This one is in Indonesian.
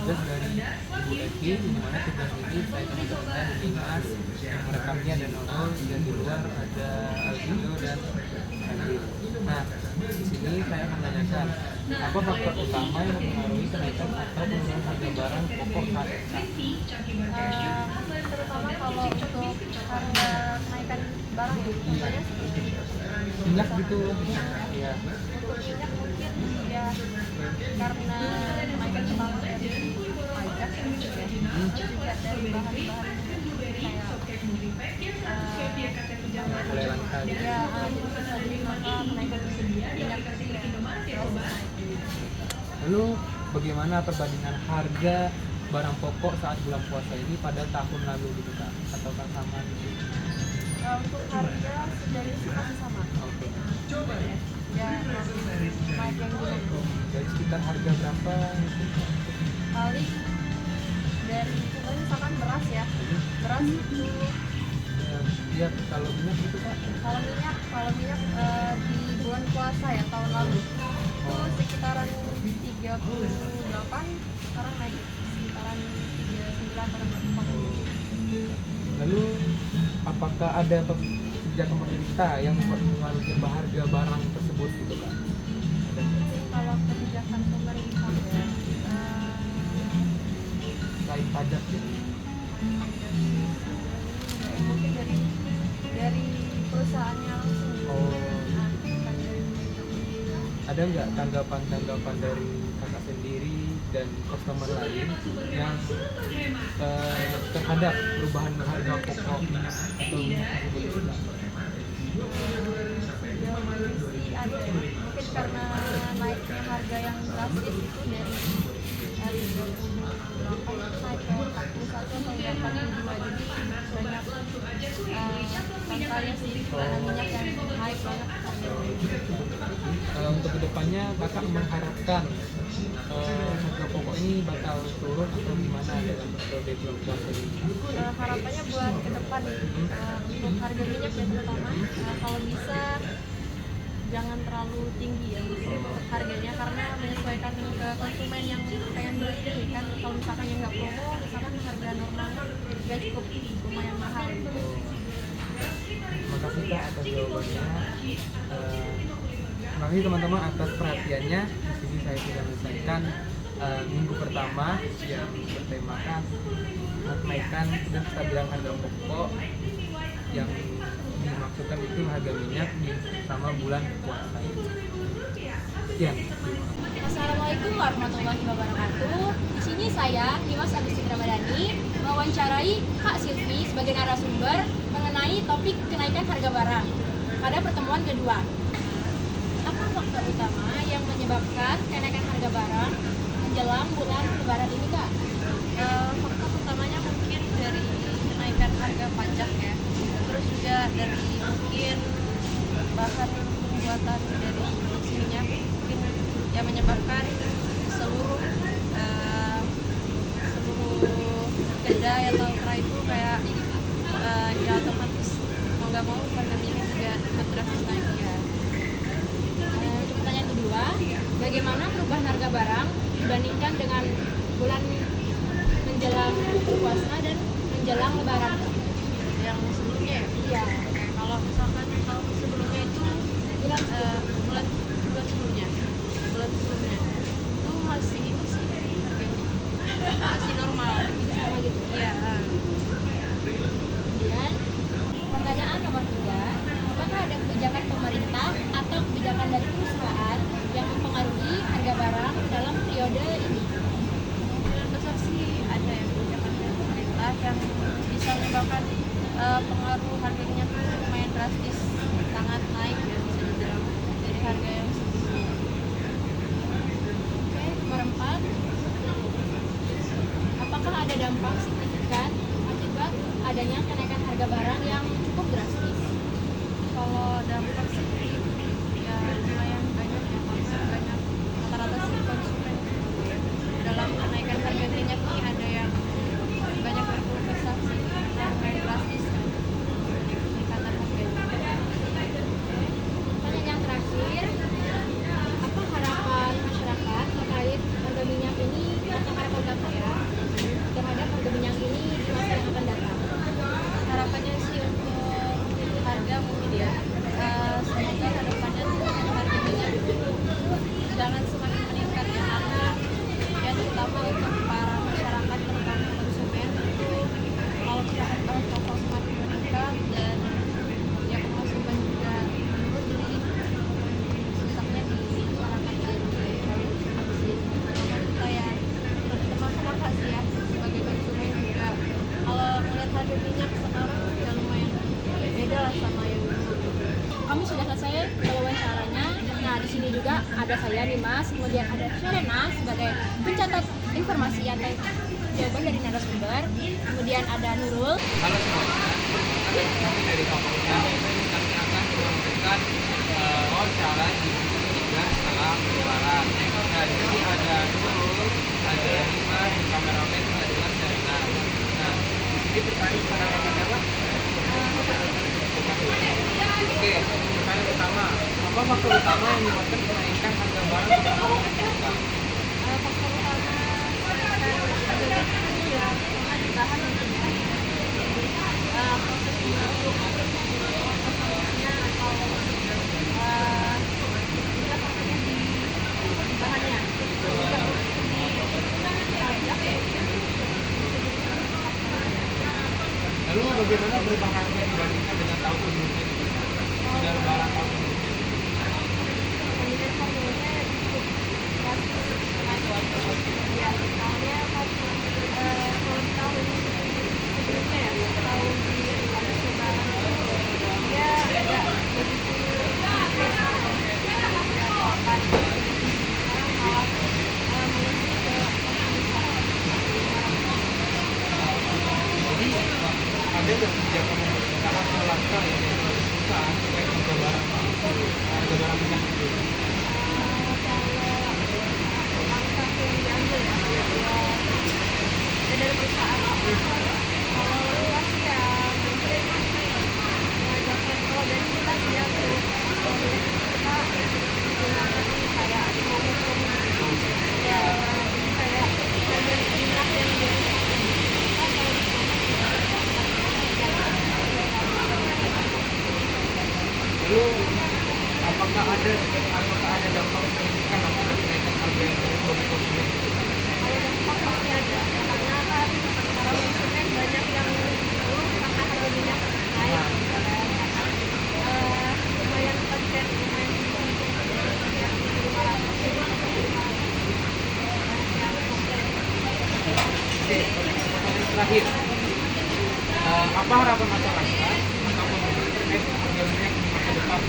tugas dari Ibu Eki, di mana tugas ini saya teman-teman di Dinas yang merekamnya dan Nurul, dan di luar ada Alvino dan Andin. Nah, di sini saya akan menanyakan apa faktor utama yang mempengaruhi kenaikan atau penurunan harga barang pokok saat ini? Terutama kalau untuk harga kenaikan barang ya, contohnya seperti Minyak gitu ya. untuk minyak mungkin ya karena kenaikan pertama dari pajak terus juga dari bahan-bahan kayak Mulai langka gitu. ya jadi maka kenaikan minyak Lalu bagaimana perbandingan harga barang pokok saat bulan puasa ini pada tahun lalu gitu Kak? Ataukah sama gitu? untuk harga dari masih sama. Oke. Ya masih naik yang dulu. Dari sekitar harga berapa gitu? Paling dari contohnya misalkan beras ya, beras itu Ya, kalau minyak gitu Kak? kalau minyak di bulan puasa ya tahun lalu itu sekitaran 38, sekarang naik sekitaran 39 atau 40. Lalu apakah ada kebijakan pemerintah yang mempengaruhi harga barang tersebut gitu Kak? Ada nggak? Mungkin kalau kebijakan pemerintah ya Selain pajak ya? mungkin dari perusahaannya langsung. Oh. Nah, bukan dari pemerintah. Ada nggak tanggapan dari kakak sendiri dan customer lain yang terhadap perubahan harga pokok minyak atau minyak tersebut? Sih ada ya. Mungkin karena naiknya harga yang drastis itu dari 28 naik ke 41 atau ya 42, jadi banyak angkanya sih karena minyak yang naik banget harganya. Untuk kedepannya kakak mengharapkan harga pokok ini bakal turun atau gimana dalam periode bulan puasa ini? Harapannya buat ke depan untuk harga minyak ya terutama kalau bisa jangan terlalu tinggi ya untuk harganya karena menyesuaikan ke konsumen yang pengen beli ini kan. Kalau misalkan yang nggak promo misalkan harga normalnya ya cukup lumayan mahal gitu. Terima kasih Kak atas jawabannya. Terima kasih teman-teman atas perhatiannya. Di sini saya sudah menyelesaikan minggu pertama yang bertemakan kenaikan dan kestabilan harga pokok yang dimaksudkan itu harga minyak sama bulan puasa. Sekian. Assalamualaikum warahmatullahi wabarakatuh. Di sini saya, Dimas Agustin Ramadhani, mewawancarai Kak Silvi sebagai narasumber mengenai topik kenaikan harga barang pada pertemuan kedua. Apa faktor utama yang menyebabkan kenaikan harga barang menjelang bulan Lebaran ini, Kak? Faktor utamanya mungkin dari kenaikan harga pajak ya, terus juga dari mungkin bahan pembuatan dari produksi minyak mungkin yang menyebabkan seluruh kedai atau kera itu kayak ya otomatis mau nggak mau harga minyak juga ikut drastis naik ya. Untuk pertanyaan kedua, bagaimana perubahan harga barang dibandingkan dengan bulan menjelang puasa dan menjelang Lebaran? Yang sebelumnya ya? Iya. Oke, kalau misalkan tahun sebelumnya itu bulan sebelumnya itu masih ini sih masih normal Sama gitu. iya. Kemudian pertanyaan nomor 3, apakah ada kebijakan pemerintah atau kebijakan dari perusahaan yang mempengaruhi harga barang dalam periode ini? Besar sih ada ya kebijakan dari pemerintah yang bisa menyebabkan pengaruh harga minyak tuh lumayan drastis, sangat naik ya bisa dibilang dari harga yang sebelumnya. Oke, nomor 4, apakah ada dampak signifikan akibat adanya kenaikan harga barang yang cukup drastis? Kalau dampak sih ya lumayan banyak ya, karena banyak rata-rata sih konsumen dalam kenaikan harga minyak ini ada yang banyak berinvestasi karena lumayan drastis kan peningkatan harganya. Pertanyaan yang terakhir, apa harapan masyarakat terkait harga minyak ini atau harapan Bapak ya ada saya Dimas, kemudian ada Sharena sebagai pencatat informasi atau jawaban dari narasumber, kemudian ada Nurul. Halo semuanya, kami dari Fakultas. Kami akan memberikan wawancara di sesi 3 setelah lebaran. Nah, di sini ada Nurul, ada Dimas, dan kameramen itu adalah Serena. Nah, di sini pertanyaan pertama apa? Oke, pertanyaan pertama, apa faktor utama yang menyebabkan kenaikan harga barang bersama dengan penumpang? Faktor utama harga ya karena ditahan mungkin ya. Prosesnya untuk prosesnya atau juga faktornya di bahannya juga di pajak ya. Lalu bagaimana berubah harga dibandingkan dengan tahun sebelumnya? Sudah lebaran tahun sebelumnya. Kemudian harganya cukup drastis naik ya soalnya kalau di tahun sebelumnya ya tahun di habis lebaran itu dia agak begitu kayak sekarang atau apa sekarang malah mengisi ke Jadi ada nggak kebijakan pemerintah atau langkah yang diambil perusahaan terkait harga barang minyak itu? kalau langkah yang diambil ya dari perusahaan kalau luas ya mungkin mengajarkan kalau dari kita sih ya tuh kita gunakan ini kayak promo-promo ya ini kayak dari minyak yang dari kita kalau Lalu apakah ada dampak signifikan akibat kenaikan harga yang terjadi bagi konsumen? kalau dampak pasti ada karena kan para konsumen banyak yang mengeluh karena harga minyak naik gitu kan. Lumayan budget lumayan tinggi yang 500 ribu sampai 500 banyak yang komplain. Oke, pertanyaan terakhir. Apa harapan masyarakat atau pemerintah terkait harga minyak di masa depan?